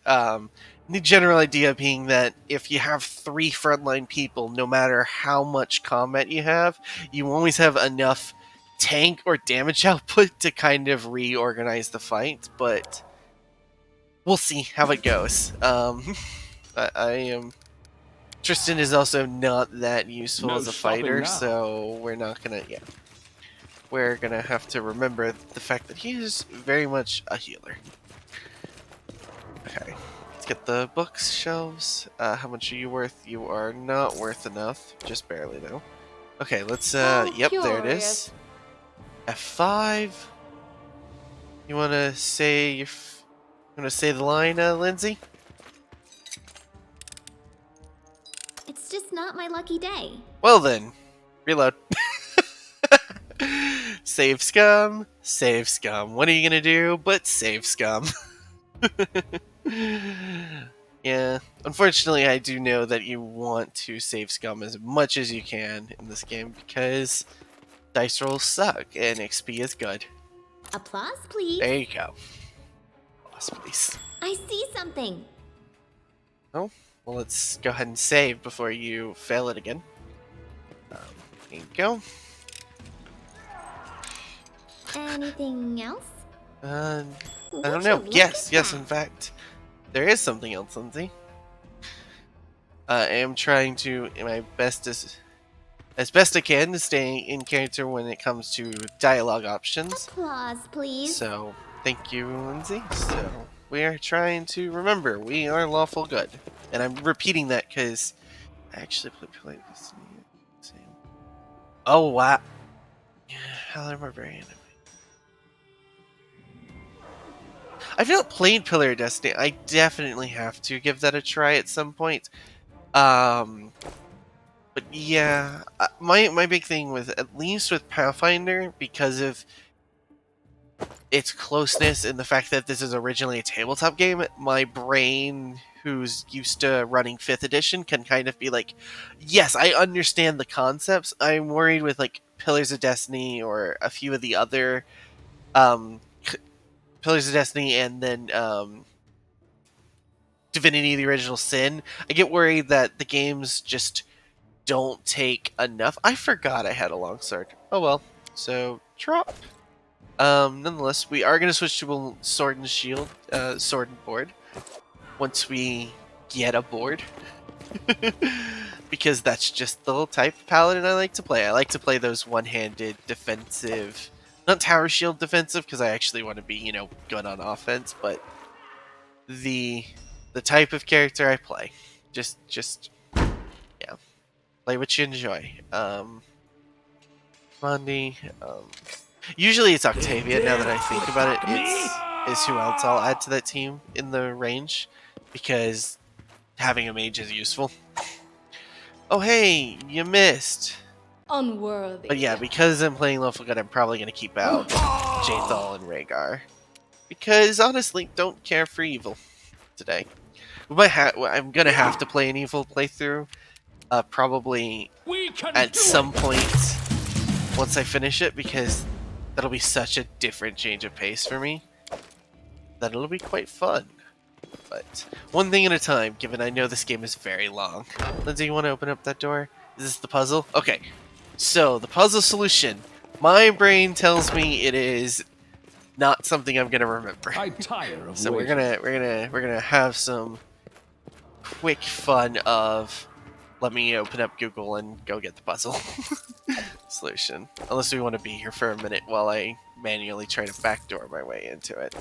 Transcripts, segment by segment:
The general idea being that if you have 3 frontline people, no matter how much combat you have, you always have enough tank or damage output to kind of reorganize the fight. But we'll see how it goes. I am. Tristan is also not that useful No as a stopping fighter, now. so we're not gonna. Yeah, we're gonna have to remember the fact that he is very much a healer. Okay, let's get the bookshelves. How much are you worth? You are not worth enough, just barely though. Okay, let's. How Yep, there it curious. is. F5. You wanna say you wanna say the line, Lindsay? It's just not my lucky day. Well then, reload. Save scum, save scum. What are you gonna do but save scum? Yeah, unfortunately, I do know that you want to save scum as much as you can in this game because dice rolls suck and XP is good. Applause, please. There you go. Boss, please. I see something. Oh, well, let's go ahead and save before you fail it again. There you go. Anything else? I Would don't you know. look Yes, at yes, that? in fact, there is something else, Lindsay. I am trying to, my best as best I can, to stay in character when it comes to dialogue options. Applause, please. So, thank you, Lindsay. So, we are trying to remember we are lawful good. And I'm repeating that because I actually played this. Oh, wow. Hell, I'm barbarian. I've not played Pillar of Destiny. I definitely have to give that a try at some point. But yeah, my big thing with, at least with Pathfinder, because of its closeness and the fact that this is originally a tabletop game, my brain, who's used to running 5th edition, can kind of be like, yes, I understand the concepts. I'm worried with like Pillars of Destiny or a few of the other Pillars of Destiny, and then Divinity: The Original Sin. I get worried that the games just don't take enough. I forgot I had a longsword. Oh well. So drop. Nonetheless, we are going to switch to a sword and shield, sword and board, once we get a board. Because that's just the type of paladin I like to play. I like to play those one-handed defensive, not tower shield defensive, because I actually want to be, good on offense, but the type of character I play. Just yeah, play what you enjoy. Mondi, usually it's Octavia. Now that I think about it, is who else I'll add to that team in the range, because having a mage is useful. Oh hey, you missed. Unworthy. But yeah, because I'm playing Lawful Good, I'm probably gonna keep out Jathal and Rhaegar, because honestly, don't care for evil today. I'm gonna have to play an evil playthrough, probably at some point once I finish it, because that'll be such a different change of pace for me that it'll be quite fun. But one thing at a time, given I know this game is very long. Lindsay, you want to open up that door? Is this the puzzle? Okay. So the puzzle solution. My brain tells me it is not something I'm gonna remember. I tire of So waiting. we're gonna have some quick fun of, let me open up Google and go get the puzzle solution. Unless we want to be here for a minute while I manually try to backdoor my way into it.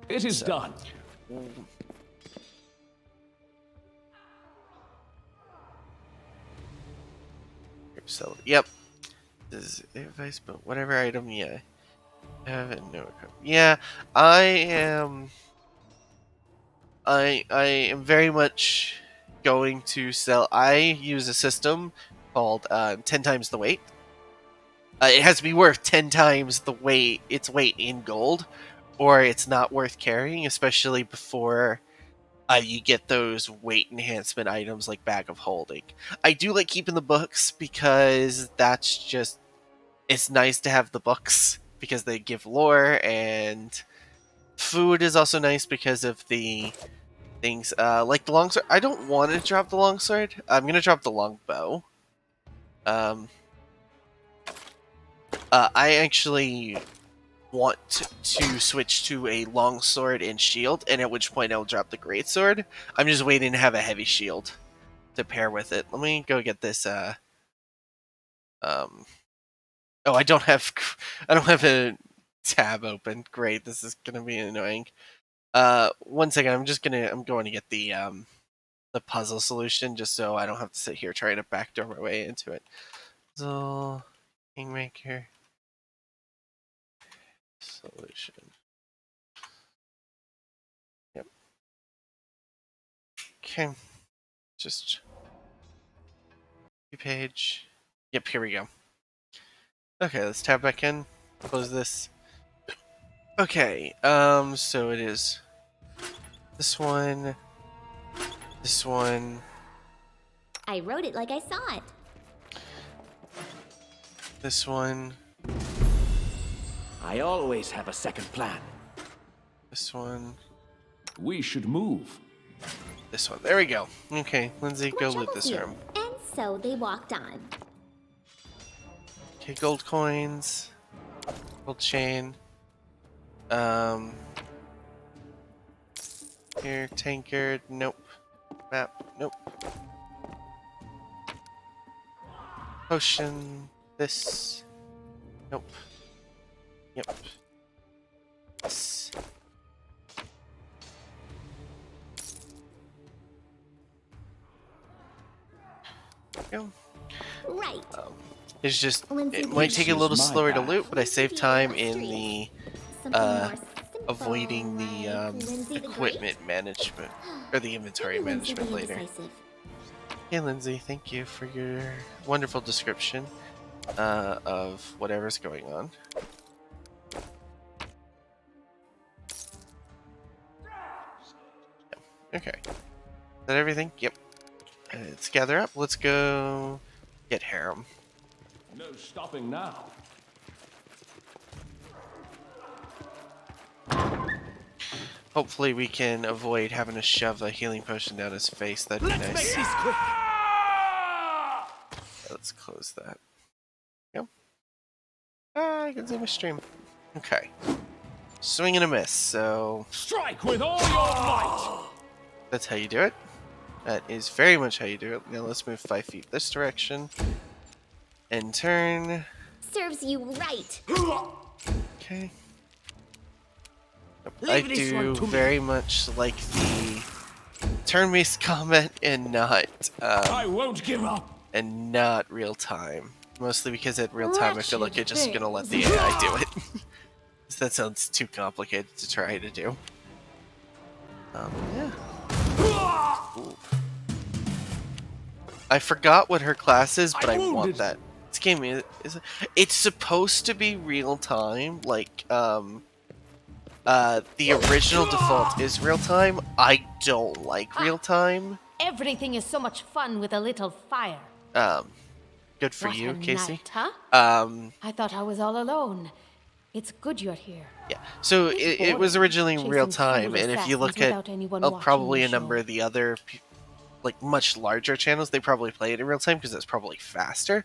It is done. So, yep. This is advice, but whatever item, yeah. Yeah, I am. I am very much going to sell. I use a system called 10 times the weight. It has to be worth 10 times its weight in gold, or it's not worth carrying, especially before you get those weight enhancement items like Bag of Holding. I do like keeping the books because that's just, it's nice to have the books because they give lore, and food is also nice because of the things. Like the longsword. I don't want to drop the longsword. I'm gonna drop the longbow. Um, I actually want to switch to a longsword and shield, and at which point I'll drop the greatsword. I'm just waiting to have a heavy shield to pair with it. Let me go get this. Um. Oh, I don't have. I don't have a tab open. Great. This is gonna be annoying. One second. I'm going to get the puzzle solution just so I don't have to sit here trying to backdoor my way into it. Puzzle Kingmaker solution. Yep. Okay. Just page. Yep, here we go. Okay, let's tab back in. Close this. Okay, so it is this one, this one, I wrote it like I saw it. this one, I always have a second plan. this one, We should move. this one. There we go. Okay, Lindsay, What go loot troubles this you? room. And so they walked on. Okay, gold coins, gold chain. Here, tankard, nope. Map, nope. Potion, this, nope. Yep. This. Go. Right. It's just, Lindsay, it might take a This little is my slower to path. loot, but I save time in the Something more simple, avoiding the like Lindsay the Great? equipment management or the inventory Maybe Lindsay management the later. Indecisive. Hey Lindsay, thank you for your wonderful description of whatever's going on. Okay. Is that everything? Yep. Let's gather up. Let's go get Harem. No stopping now. Hopefully we can avoid having to shove a healing potion down his face. That'd be nice. This quick. Let's close that. Yep. Ah, I can see my stream. Okay. Swing and a miss, so Strike with all your might. that's how you do it. That is very much how you do it. Now let's move 5 feet this direction. And turn. Serves you right. Okay. Leave I this do one to me. very much like the turn-based combat and I won't give up. real time. Mostly because at real time I feel like Wretched I'm just gonna let the AI do it. 'Cause that sounds too complicated to try to do. Yeah. Ooh. I forgot what her class is, but I want wounded. that. This game is it's supposed to be real time, like the original default is real time. I don't like real time. Everything is so much fun with a little fire. Good for What you, a Casey. night, huh? Um, I thought I was all alone. It's good you're here. yeah. So It's it was boring, originally chasing real time, friendly and if you look assassins at without anyone probably watching a the number show. of the other like much larger channels, they probably play it in real time because it's probably faster.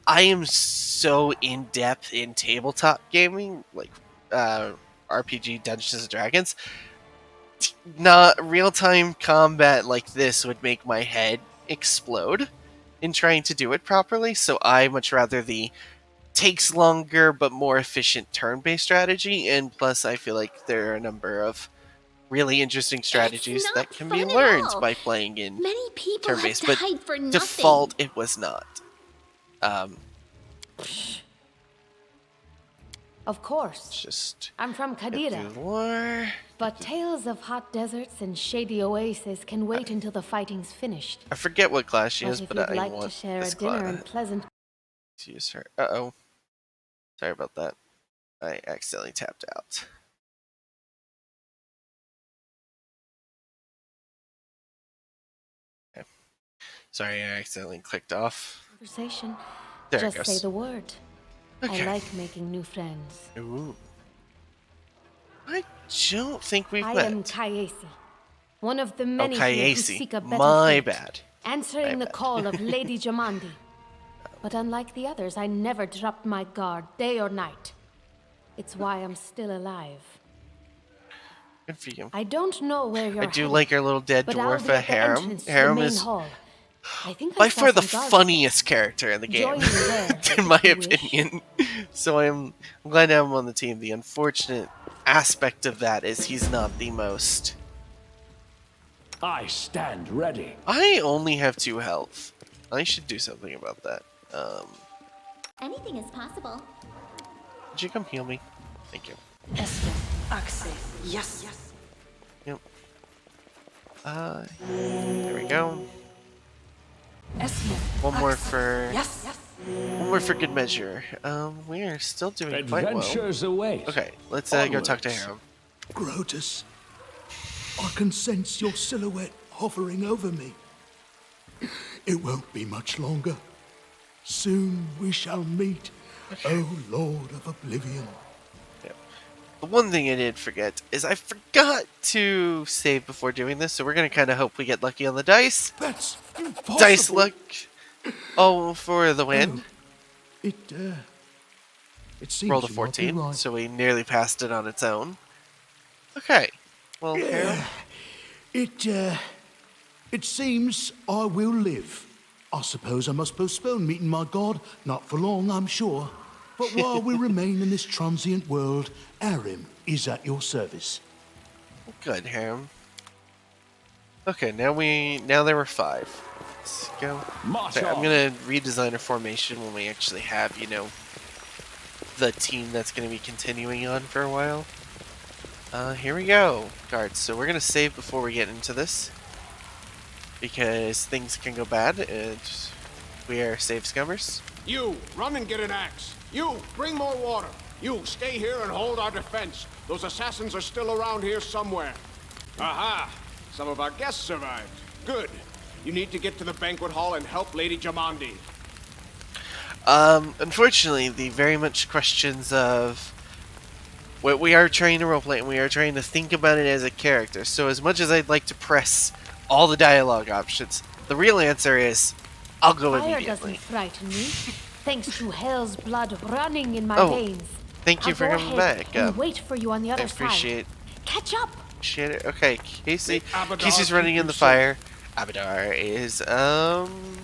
I am so in depth in tabletop gaming, like RPG Dungeons and Dragons. Not real time combat like this would make my head explode in trying to do it properly. So I much rather the takes longer but more efficient turn-based strategy, and plus I feel like there are a number of really interesting strategies not that can be fun at learned all. by playing in Many people have turn-based, but died for nothing. default it was not. Of course. Just I'm from get Kadira, through the war. but tales of hot deserts and shady oases can wait until the fighting's finished. I forget what class she But is, if but you'd I like to want share this a dinner class in Pleasant, to use her. Uh-oh. Sorry about that. I accidentally tapped out. Okay. Sorry, I accidentally clicked off. conversation, There just it say goes. the word. Okay. I like making new friends. Ooh. I don't think we've I met. am Kayesi, One of the many Okay, here who AC. seek a better My fate, bad. answering My the bad. call of Lady Jamandi. But unlike the others, I never dropped my guard, day or night. It's why I'm still alive. Good for you. I don't know where you're I do headed, like our little dead but I'll dwarf, be at the Harem. entrance to the Harem main is hall. I think I by saw far the some guards funniest character in the Join game, me there, in my if you wish. opinion. So I'm glad to have him on the team. The unfortunate aspect of that is he's not the most. I stand ready. I only have 2 health. I should do something about that. Anything is possible. Would you come heal me? Thank you. Yes, yes. Yep. There we go. One more for good measure. We are still doing quite well. Adventures await. Okay, let's go talk to Onwards. Harem. Grotus, I can sense your silhouette hovering over me. It won't be much longer. Soon we shall meet, O Lord of Oblivion. Yep. The one thing I did forget is I forgot to save before doing this, so we're gonna kind of hope we get lucky on the dice. That's impossible. Dice luck. Oh, for the win. It seems Rolled a you might be 14, right. so we nearly passed it on its own. Okay. Well, Harem. It seems I will live. I suppose I must postpone meeting my god, not for long, I'm sure. But while we remain in this transient world, Arim is at your service. Good, Harem. Okay, now there were 5. Let's go. March Okay, I'm on. gonna redesign a formation when we actually have, the team that's gonna be continuing on for a while. Here we go, guards. So we're gonna save before we get into this, because things can go bad, and we are save scummers. You, run and get an axe. You, bring more water. You, stay here and hold our defense. Those assassins are still around here somewhere. Aha! Some of our guests survived. Good. You need to get to the banquet hall and help Lady Jamandi. Unfortunately, the very much questions of what we are trying to roleplay, and we are trying to think about it as a character. So as much as I'd like to press all the dialogue options, the real answer is I'll go Fire immediately. doesn't frighten me, thanks to hell's blood running in my Oh, veins. Thank you I'll for go coming ahead back. and wait for you on the I other appreciate side. Catch up. it. Okay, Casey. Abadar Casey's running keep in you the fire. Abadar is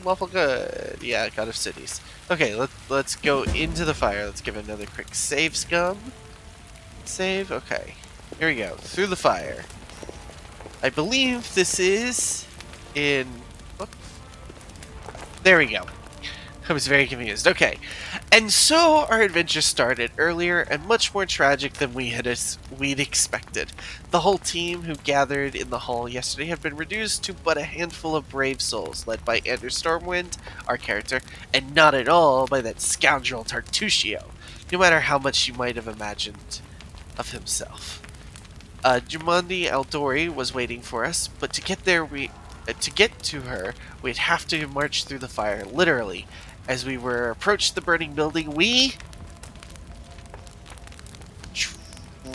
lawful good. Yeah, god of cities. Okay, let's go into the fire. Let's give it another quick save, scum. Save. Okay, here we go through the fire. I believe this is in. Whoops. There we go. I was very confused. Okay, and so our adventure started earlier and much more tragic than we'd expected. The whole team who gathered in the hall yesterday had been reduced to but a handful of brave souls, led by Anders Stormwind, our character, and not at all by that scoundrel Tartusio, no matter how much you might have imagined of himself. Jamandi Aldori was waiting for us, but to get there to get to her, we'd have to march through the fire, literally. As we were approached the burning building, we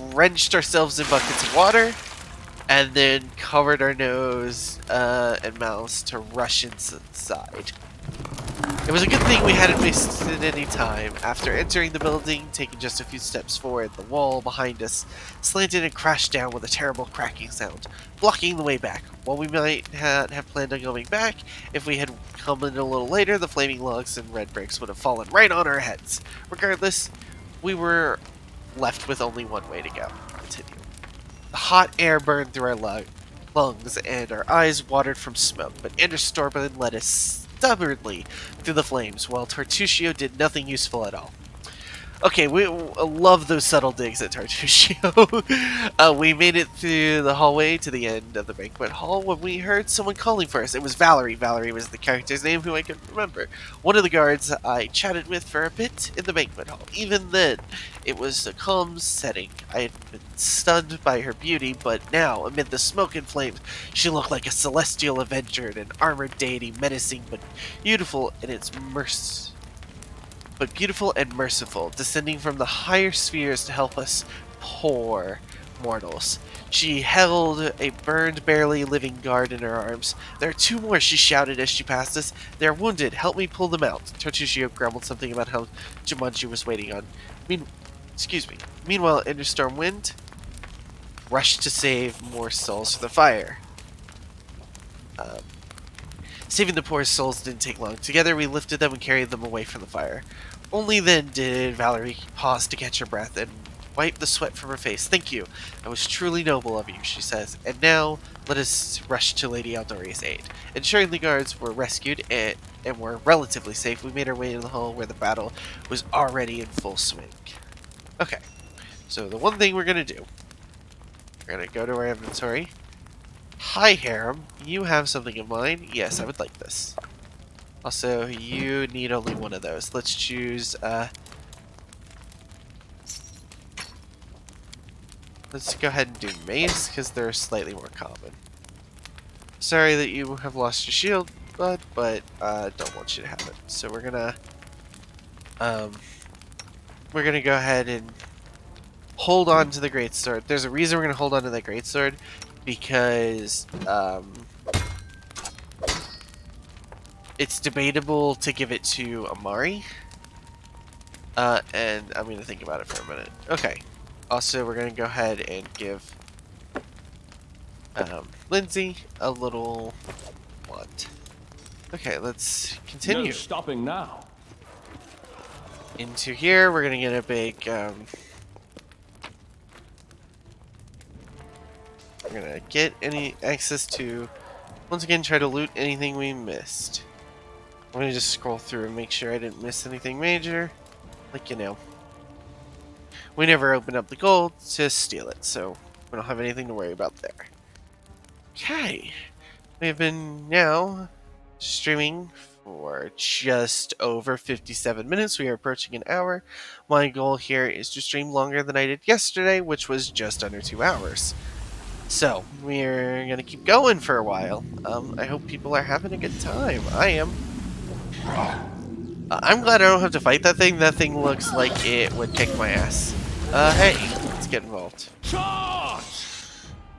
drenched ourselves in buckets of water, and then covered our nose and mouths to rush inside. It was a good thing we hadn't wasted any time. After entering the building, taking just a few steps forward, the wall behind us slanted and crashed down with a terrible cracking sound, blocking the way back. While we might have planned on going back, if we had come in a little later, the flaming logs and red bricks would have fallen right on our heads. Regardless, we were left with only one way to go. Continue. The hot air burned through our lungs, and our eyes watered from smoke, but Anders Stormwind led us stubbornly through the flames, while Tartusio did nothing useful at all. Okay, we love those subtle digs at Tartusio. We made it through the hallway to the end of the banquet hall when we heard someone calling for us. It was Valerie. Valerie was the character's name, who I couldn't remember. One of the guards I chatted with for a bit in the banquet hall. Even then, it was a calm setting. I had been stunned by her beauty, but now, amid the smoke and flames, she looked like a celestial avenger and an armored deity, menacing but beautiful in its beautiful and merciful, descending from the higher spheres to help us poor mortals. She held a burned, barely living guard in her arms. "There are 2 more," she shouted as she passed us. "They are wounded. Help me pull them out." Totushio grumbled something about how Jumanji was waiting on. Meanwhile, Interstorm Wind rushed to save more souls for the fire. Saving the poor souls didn't take long. Together, we lifted them and carried them away from the fire. Only then did Valerie pause to catch her breath and wipe the sweat from her face. "Thank you. That was truly noble of you," she says. "And now, let us rush to Lady Aldoria's aid." Ensuring the guards were rescued and were relatively safe, we made our way to the hall where the battle was already in full swing. Okay, so the one thing we're going to do, we're going to go to our inventory. Hi, Harem. You have something in mind? Yes, I would like this. Also, you need only one of those. Let's choose, let's go ahead and do mace, because they're slightly more common. Sorry that you have lost your shield, bud, but don't want you to have it. So we're gonna go ahead and hold on to the greatsword. There's a reason we're gonna hold on to that greatsword, because it's debatable to give it to Amari. And I'm gonna think about it for a minute. Okay. Also, we're gonna go ahead and give Lindsay a little wand. Okay, let's continue. No stopping now. Into here, we're gonna get a big. We're gonna get any access to. Once again, try to loot anything we missed. I'm gonna just scroll through and make sure I didn't miss anything major. Like, you know, we never opened up the gold to steal it, so we don't have anything to worry about there. Okay, we have been now streaming for just over 57 minutes. We are approaching an hour. My goal here is to stream longer than I did yesterday, which was just under 2 hours. So, we're gonna keep going for a while. I hope people are having a good time. I am. I'm glad I don't have to fight that thing. That thing looks like it would kick my ass. Hey, let's get involved.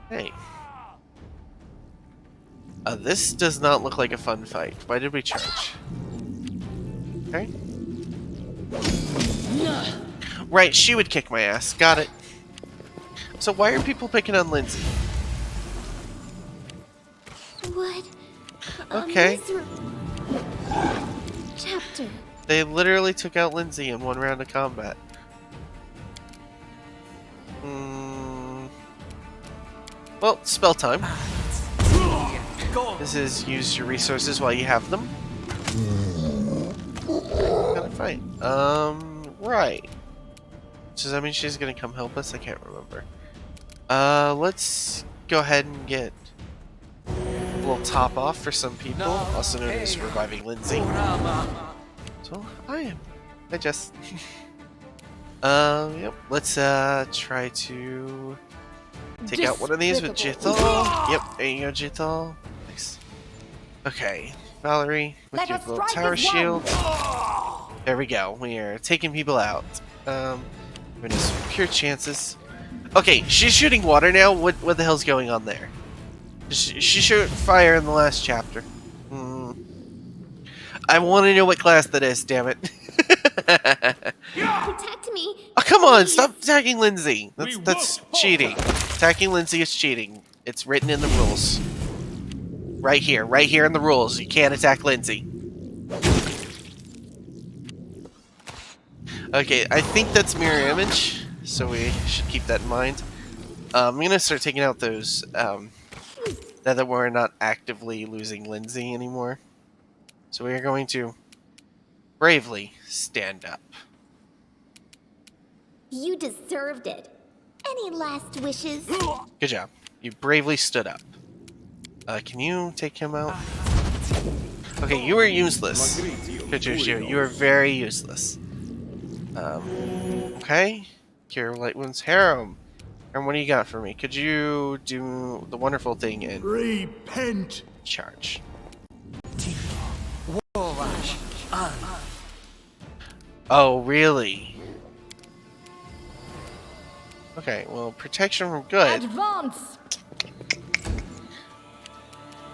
Hey. This does not look like a fun fight. Why did we charge? Okay. Right, she would kick my ass. Got it. So why are people picking on Lindsay? What? Okay. Chapter. They literally took out Lindsay in one round of combat. Well, spell time. This is use your resources while you have them. Gotta fight. Right. Does that mean she's gonna come help us? I can't remember. Let's go ahead and get a little top off for some people, also known as reviving Lindsay. So I am. I just. Yep. Let's try to take out one of these with Jithal. Yep. There you go, Jithal. Nice. Okay, Valerie with your little tower shield. There we go. We are taking people out. We're gonna some pure chances. Okay, she's shooting water now. What the hell's going on there? She shot fire in the last chapter. I want to know what class that is, damn it. Protect me. Oh, come on, stop attacking Lindsay. That's cheating. Attacking Lindsay is cheating. It's written in the rules. Right here in the rules. You can't attack Lindsay. Okay, I think that's mirror image, so we should keep that in mind. I'm gonna start taking out those, now that we're not actively losing Lindsay anymore. So we are going to bravely stand up. You deserved it. Any last wishes? Good job. You bravely stood up. Can you take him out? Okay, you are useless. Kajushio, you are very useless. Okay. Cure Light Wounds. Harem. Harem, what do you got for me? Could you do the wonderful thing and Repent! charge? Oh, really? Okay, well, protection from good. Advance!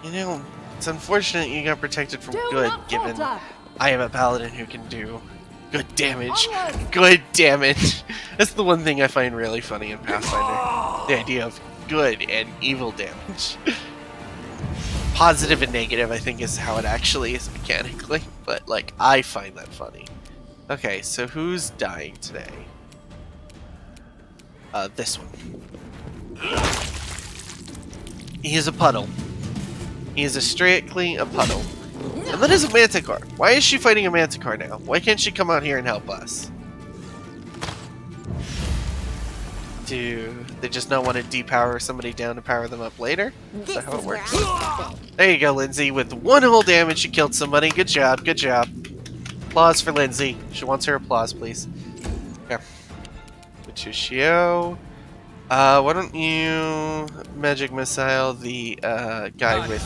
You know, it's unfortunate you got protected from Do good, not given falter! I am a paladin who can do good damage. Onwards! Good damage! That's the one thing I find really funny in Pathfinder. The idea of good and evil damage. Positive and negative, I think, is how it actually is mechanically. But, like, I find that funny. Okay, so who's dying today? This one. He is a puddle. He is strictly a puddle. And that is a manticore. Why is she fighting a manticore now? Why can't she come out here and help us? Do they just not want to depower somebody down to power them up later? Is that how it works? There you go, Lindsay. With one whole damage, you killed somebody. Good job, good job. Applause for Lindsay. She wants her applause, please. Okay. Patricio. Why don't you magic missile the guy with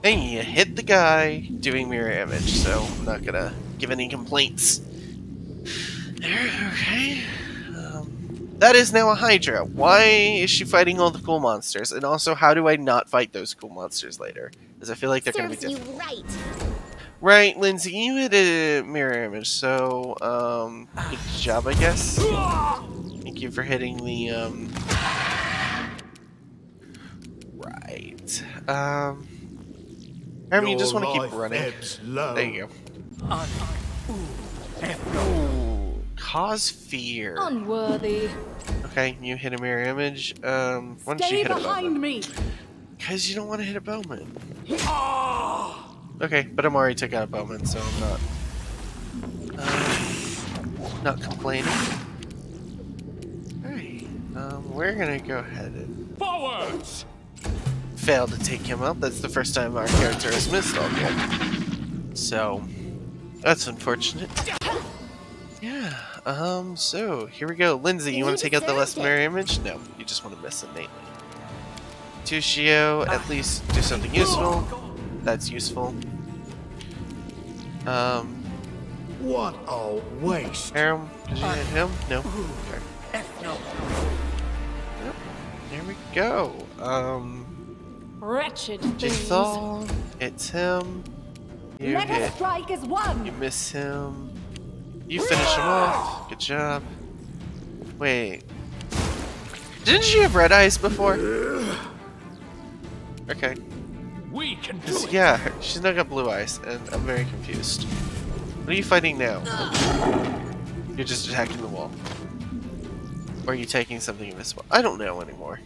hey, you hit the guy doing mirror image, so I'm not gonna give any complaints. There, okay. That is now a Hydra. Why is she fighting all the cool monsters? And also, how do I not fight those cool monsters later? Because I feel like they're gonna be Serves you difficult. right. Right, Lindsay, you hit a mirror image, so, good job, I guess. Thank you for hitting the, right. I mean, you just want to keep running. There you go. Ooh, cause fear. Unworthy. Okay, you hit a mirror image. Why don't you Stay hit a behind bowman? me! Because you don't want to hit a bowman. Okay, but I'm already took out a bowman, so I'm not complaining. Alright, we're gonna go ahead and Forwards! fail to take him out. That's the first time our character has missed all game. So, that's unfortunate. Yeah, so here we go. Lindsay, you want to take out the last mirror image? No, you just want to miss innately. Tushio, at least do something useful. That's useful. What a waste. Aram, did you hit him? No? Okay. Yep, there we go. Wretched things. Jigsaw, it's him. You Let us hit, strike as one! you miss him. You finish him off. Good job. Wait. Didn't she have red eyes before? Okay. We can do it! Yeah, she's now got blue eyes, and I'm very confused. What are you fighting now? You're just attacking the wall. Or are you taking something invisible? I don't know anymore.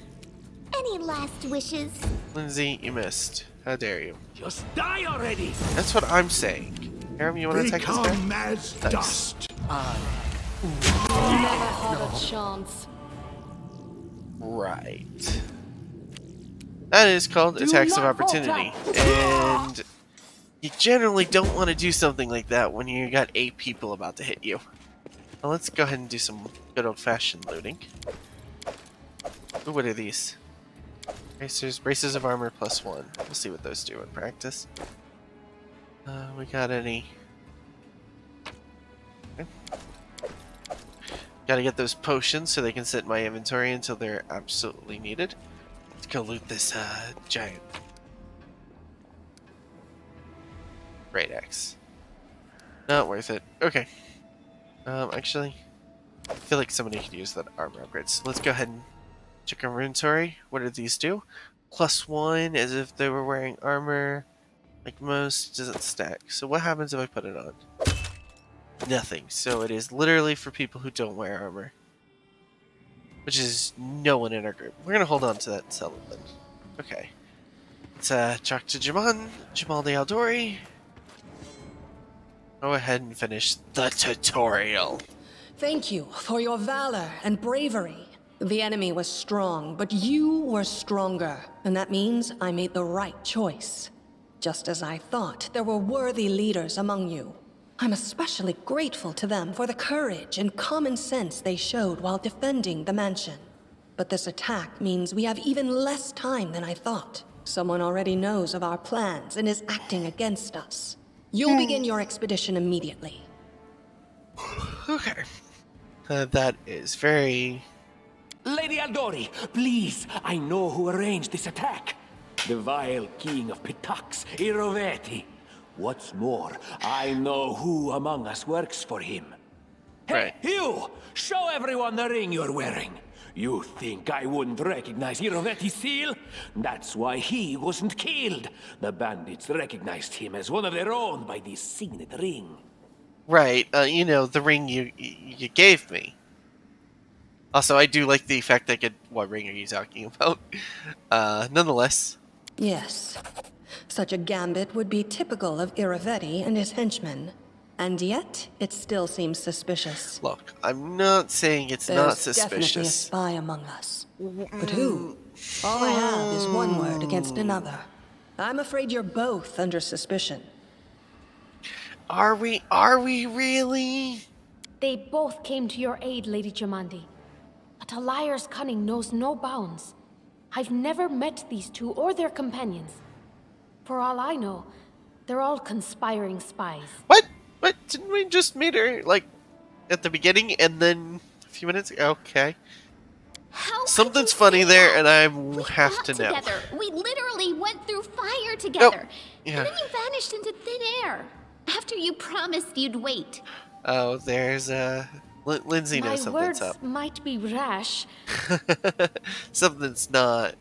Any last wishes? Lindsay, you missed. How dare you? Just die already! That's what I'm saying. Aram, you want to attack this guy? Become as Nice. dust. Never had a chance. Right. That is called Do attacks of not opportunity. falter. And you generally don't want to do something like that when you got 8 people about to hit you. Well, let's go ahead and do some good old-fashioned looting. Ooh, what are these? Bracers, braces of armor +1. We'll see what those do in practice. We got any? Okay. Gotta get those potions so they can sit in my inventory until they're absolutely needed. Let's go loot this giant great axe. Not worth it. Okay. Actually, I feel like somebody could use that armor upgrade. So let's go ahead and check our inventory. What do these do? +1 as if they were wearing armor. Like most, doesn't stack. So what happens if I put it on? Nothing. So it is literally for people who don't wear armor. Which is no one in our group. We're gonna hold on to that and sell it then. Okay. Let's talk to Jamal the Aldori. Go ahead and finish the tutorial. Thank you for your valor and bravery. The enemy was strong, but you were stronger, and that means I made the right choice. Just as I thought, there were worthy leaders among you. I'm especially grateful to them for the courage and common sense they showed while defending the mansion. But this attack means we have even less time than I thought. Someone already knows of our plans and is acting against us. You'll begin your expedition immediately. Okay. That is very... Lady Aldori, please, I know who arranged this attack. The vile king of Pitax, Iroveti. What's more, I know who among us works for him. Hey, Right. you! Show everyone the ring you're wearing. You think I wouldn't recognize Iroveti's seal? That's why he wasn't killed. The bandits recognized him as one of their own by this signet ring. Right, you know, the ring you gave me. Also, I do like the fact that what ring are you talking about? Nonetheless. Yes. Such a gambit would be typical of Irovetti and his henchmen. And yet, it still seems suspicious. Look, I'm not saying it's not There's definitely a suspicious. spy among us. But who? All I have is one word against another. I'm afraid you're both under suspicion. Are we really? They both came to your aid, Lady Jamandi. But a liar's cunning knows no bounds. I've never met these two or their companions. For all I know, they're all conspiring spies. What? Didn't we just meet her, like, at the beginning and then a few minutes ago? Okay. How could Something's you funny say there, that? and I We have fought to know. together. We literally went through fire together. yeah. And then you vanished into thin air. After you promised you'd wait. Oh, there's, Lindsay My knows something's words up. might be rash. Something's not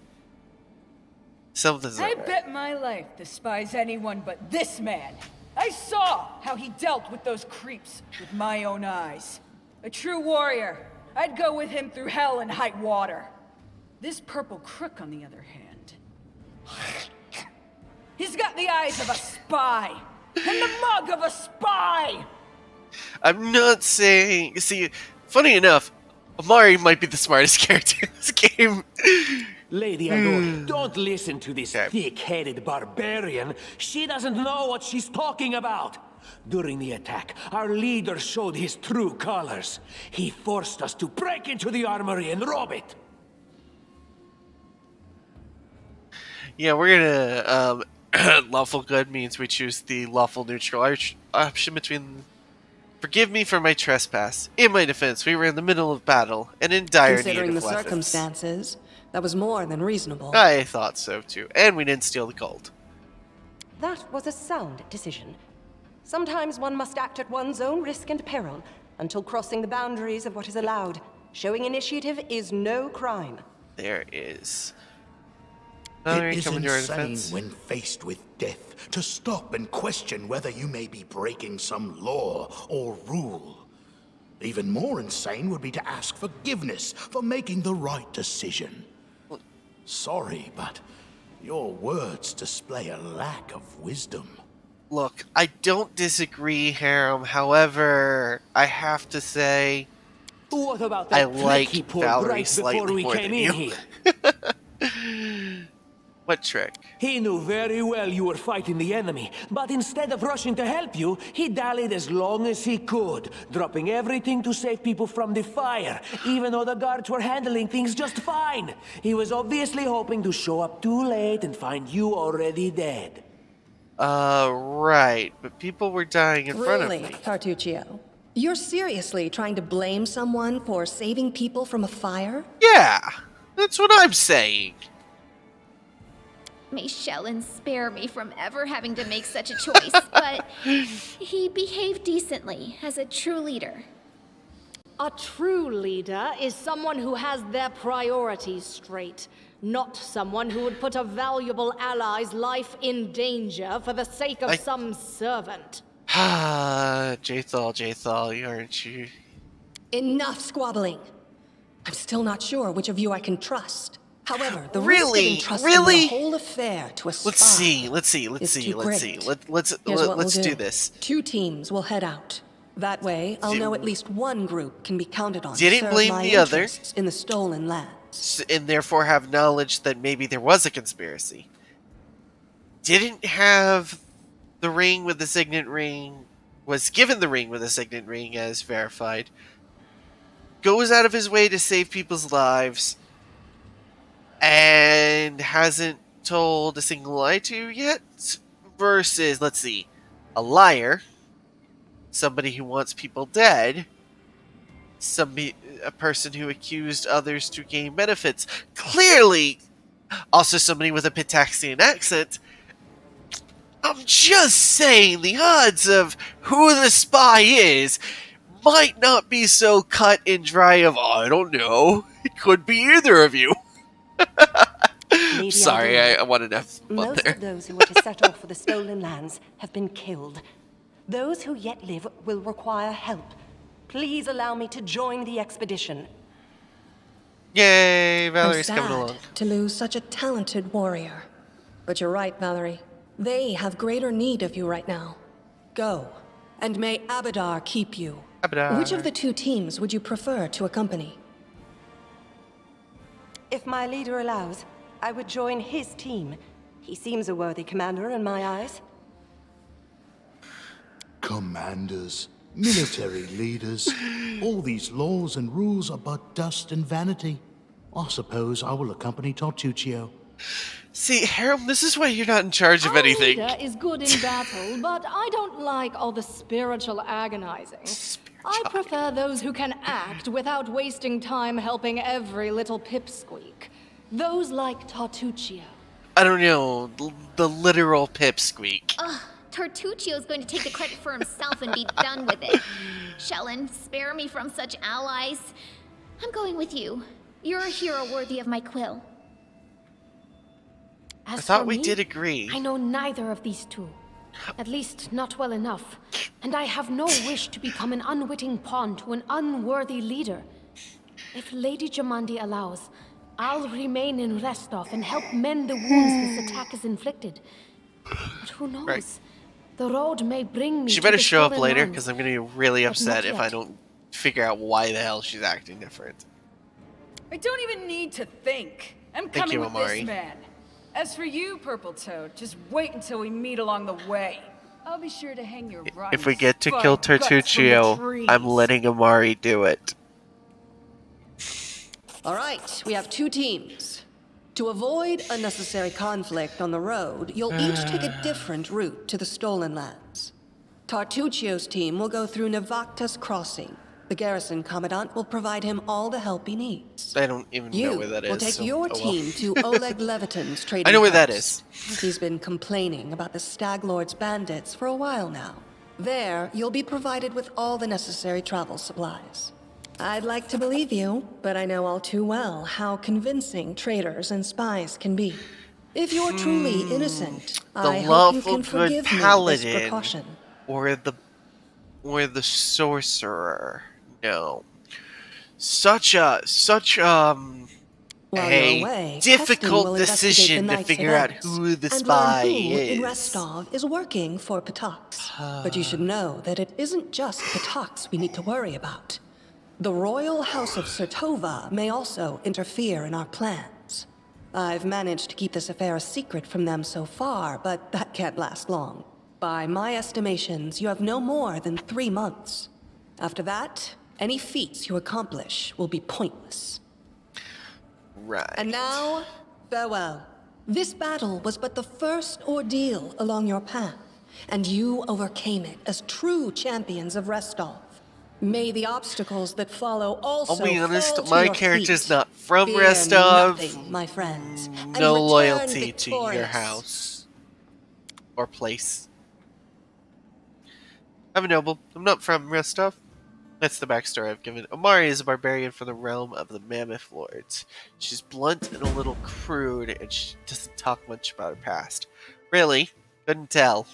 I right. bet my life despise anyone but this man. I saw how he dealt with those creeps with my own eyes. A true warrior. I'd go with him through hell and high water. This purple crook, on the other hand, he's got the eyes of a spy and the mug of a spy. I'm not saying... See, funny enough, Amari might be the smartest character in this game. Lady Aldori, don't listen to this Okay. thick-headed barbarian. She doesn't know what she's talking about. During the attack, our leader showed his true colors. He forced us to break into the armory and rob it. Yeah, we're gonna, lawful good means we choose the lawful neutral option between... Forgive me for my trespass. In my defense, we were in the middle of battle, and in dire need Considering of the weapons. circumstances, that was more than reasonable. I thought so too, and we didn't steal the gold. That was a sound decision. Sometimes one must act at one's own risk and peril until crossing the boundaries of what is allowed. Showing initiative is no crime. There is. It is coming to our insane defense. when faced with death to stop and question whether you may be breaking some law or rule. Even more insane would be to ask forgiveness for making the right decision. Sorry, but your words display a lack of wisdom. Look, I don't disagree, Harem. However, I have to say, What about I that like trick he pulled Valerie right before slightly we more came than in you. here? What trick? He knew very well you were fighting the enemy, but instead of rushing to help you, he dallied as long as he could, dropping everything to save people from the fire, even though the guards were handling things just fine. He was obviously hoping to show up too late and find you already dead. Right, but people were dying in front of Really, me. Tartuccio? You're seriously trying to blame someone for saving people from a fire? Yeah, that's what I'm saying. May Shellen spare me from ever having to make such a choice, but he behaved decently as a true leader. A true leader is someone who has their priorities straight, not someone who would put a valuable ally's life in danger for the sake of some servant. Ah, Jathal, aren't you? Enough squabbling. I'm still not sure which of you I can trust. However, the Really? risk of entrusting Really? the whole affair to a spy Let's see. is too Let's great. see. Here's what Let's we'll do this. 2 teams will head out. That way, I'll See- know at least one group can be counted on Didn't to serve blame my the other. interests in the stolen lands. And therefore have knowledge that maybe there was a conspiracy. Didn't have the ring with the signet ring, was given the ring with the signet ring as verified, goes out of his way to save people's lives, and hasn't told a single lie to yet, versus, let's see, a liar, somebody who wants people dead, a person who accused others to gain benefits. Clearly, also somebody with a Pitaxian accent. I'm just saying the odds of who the spy is might not be so cut and dry of, I don't know, it could be either of you. Lady Sorry, Aldina, I wanted to have fun most there. of those who were to set off for the stolen lands have been killed. Those who yet live will require help. Please allow me to join the expedition. Yay, I'm Valerie's sad coming along. to lose such a talented warrior. But you're right, Valerie. They have greater need of you right now. Go, and may Abadar keep you. Abadar. Which of the two teams would you prefer to accompany? If my leader allows, I would join his team. He seems a worthy commander in my eyes. Commanders, military leaders, all these laws and rules are but dust and vanity. I suppose I will accompany Tortuccio. See, Harold, this is why you're not in charge of Our anything. leader is good in battle, but I don't like all the spiritual agonizing. I prefer those who can act without wasting time helping every little pipsqueak. Those like Tartuccio. I don't know, the literal pipsqueak. Ugh, Tartuccio's going to take the credit for himself and be done with it. Shellen, spare me from such allies. I'm going with you. You're a hero worthy of my quill. As I thought for we me, did agree. I know neither of these two. At least not well enough. And I have no wish to become an unwitting pawn to an unworthy leader. If Lady Jamandi allows, I'll remain in Restov and help mend the wounds this attack has inflicted. But who knows? Right. The road may bring me She to better the show up stolen later, lands. because I'm going to be really But upset not if I yet. don't figure out why the hell she's acting different. I don't even need to think. I'm Thank coming you, with Amari. this man. As for you, Purple Toad, just wait until we meet along the way. I'll be sure to hang your rotten If we get to spine kill guts from the Tertuccio, trees. I'm letting Amari do it. All right, we have two teams. To avoid unnecessary conflict on the road, you'll each take a different route to the stolen lands. Tartuccio's team will go through Navacta's crossing. The garrison commandant will provide him all the help he needs. I don't even know You where that is. will take so- your oh well. team to Oleg Levitin's trading I know where that post. is. He's been complaining about the Stag Lord's bandits for a while now. There, you'll be provided with all the necessary travel supplies. I'd like to believe you, but I know all too well how convincing traitors and spies can be. If you're truly innocent, I hope you lawful can good forgive me this paladin. precaution. Or the sorcerer. No. Such While you're a away, difficult Keston will investigate decision the to night's figure out events who the and spy learn who in is. Restov is working for Patax. But you should know that it isn't just Patax we need to worry about. The royal house of Sertova may also interfere in our plans. I've managed to keep this affair a secret from them so far, but that can't last long. By my estimations, you have no more than 3 months. After that, any feats you accomplish will be pointless. Right. And now, farewell. This battle was but the first ordeal along your path, and you overcame it as true champions of Restov. May the obstacles that follow also I'll be honest, fall to my your character's feet. not from Fear Restov. nothing, my friends, and No return loyalty to your victorious. house. Or place. I'm a noble. I'm not from Rostov. That's the backstory I've given. Amari is a barbarian from the realm of the Mammoth Lords. She's blunt and a little crude, and she doesn't talk much about her past. Really? Couldn't tell.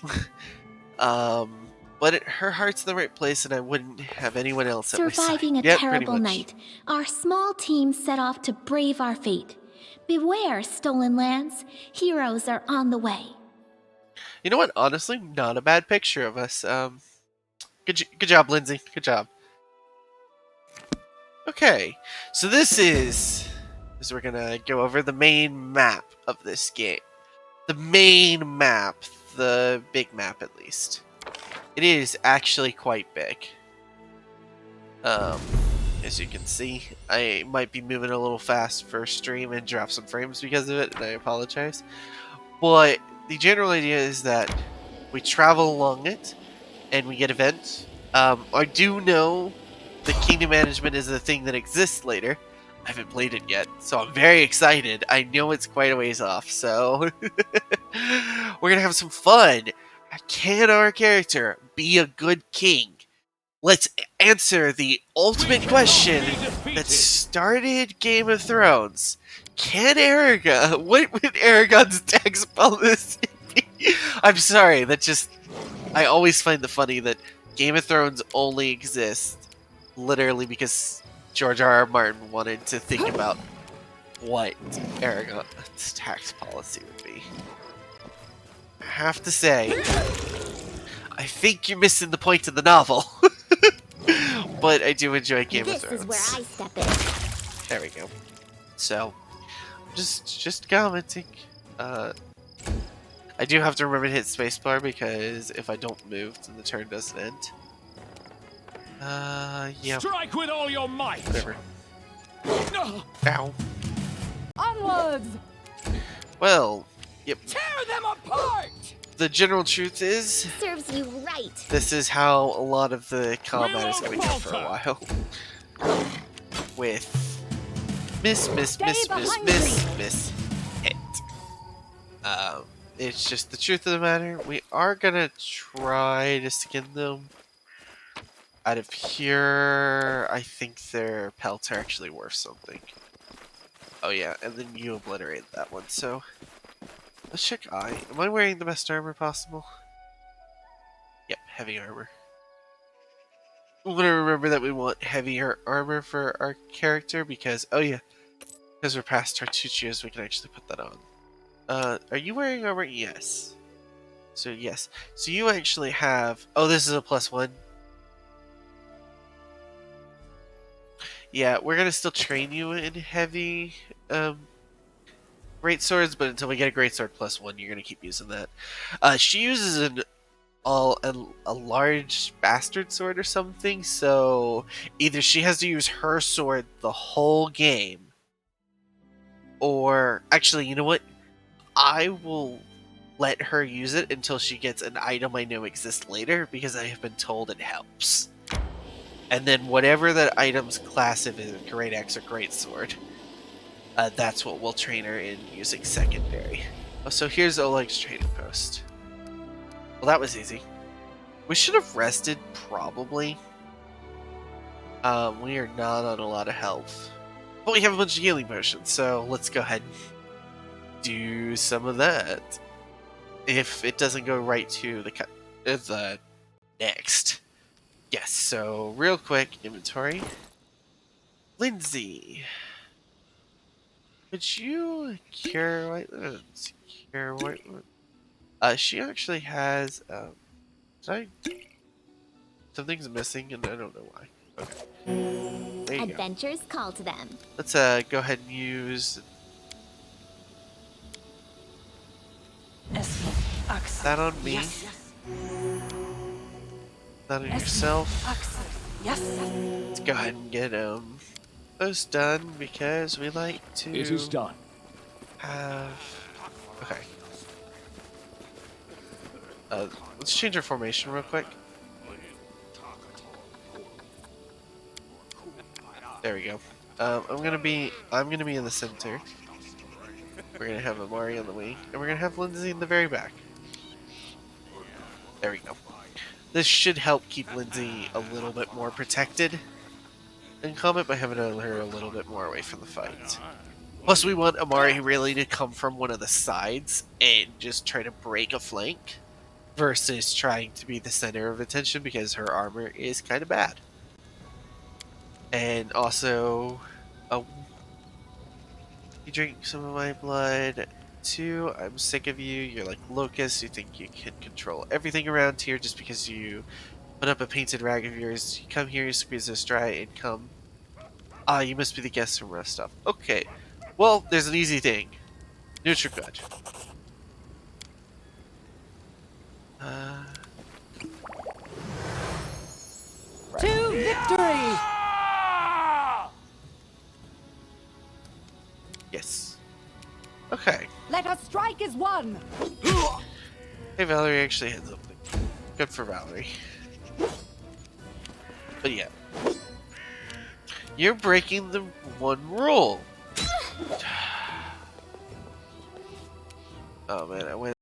But her heart's in the right place, and I wouldn't have anyone else at my side. Surviving a Yep, pretty terrible much. night, our small team set off to brave our fate. Beware, stolen lands. Heroes are on the way. You know what? Honestly, not a bad picture of us. Good job, Lindsay. Good job. Okay, so this is we're gonna go over the main map of this game. The main map, the big map at least. It is actually quite big. As you can see, I might be moving a little fast for stream and drop some frames because of it, and I apologize. But the general idea is that we travel along it, and we get events. I do know the kingdom management is a thing that exists later. I haven't played it yet, so I'm very excited. I know it's quite a ways off, so we're gonna have some fun. Can our character be a good king? Let's answer the ultimate question that started Game of Thrones. Can Aragon... What would Aragon's tax policy be? I'm sorry, that just... I always find it funny that Game of Thrones only exists literally because George R. R. Martin wanted to think about what Aragon's tax policy would be. I have to say, I think you're missing the point of the novel. But I do enjoy Game of Thrones. This is where I step in. There we go. So, just commenting. I do have to remember to hit spacebar because if I don't move, then the turn doesn't end. Yeah. Strike with all your might! Whatever. Ow. Onwards! Well, yep. Tear them apart! The general truth is, Serves you right. this is how a lot of the combat is going to go for a while. With miss, hit. It's just the truth of the matter. We are gonna try to skin them. Out of here, I think their pelts are actually worth something. Oh yeah, and then you obliterated that one, so... Let's check eye. Am I wearing the best armor possible? Yep, heavy armor. We want to remember that we want heavier armor for our character because, oh yeah, because we're past our 2 cheers, we can actually put that on. Are you wearing armor? Yes. So yes. So you actually have, oh, this is a +1. Yeah, we're gonna still train you in heavy, great swords, but until we get a great sword +1, you're gonna keep using that. She uses a large bastard sword or something, so either she has to use her sword the whole game, or actually, you know what? I will let her use it until she gets an item I know exists later, because I have been told it helps. And then whatever that item's class, if it's a great axe or great sword, that's what we'll train her in using secondary. Oh, so here's Oleg's training post. Well, that was easy. We should have rested, probably. We are not on a lot of health. But we have a bunch of healing potions, so let's go ahead and do some of that. If it doesn't go right to the next. Yes, so real quick, inventory. Lindsay. Would you cure white ones? Cure white ones? She actually has, something's missing and I don't know why. Okay. There you Adventures call to them. Let's go ahead and use that on me. That on yourself. Let's go ahead and get those done because we like to. It is done. Have okay. Let's change our formation real quick. There we go. I'm gonna be in the center. We're gonna have Amari on the wing, and we're gonna have Lindsay in the very back. There we go. This should help keep Lindsay a little bit more protected in combat by having her a little bit more away from the fight. Plus, we want Amari really to come from one of the sides and just try to break a flank versus trying to be the center of attention because her armor is kind of bad. And also, you drink some of my blood. 2, I'm sick of you. You're like locusts. You think you can control everything around here just because you put up a painted rag of yours. You come here, you squeeze this dry, and come. Ah, you must be the guest from Rostov. Okay. Well, there's an easy thing. Neutral good. To victory! Yes. Okay. Let us strike as one! Hey, Valerie actually had something. Good for Valerie. But yeah. You're breaking the one rule. Oh man, I went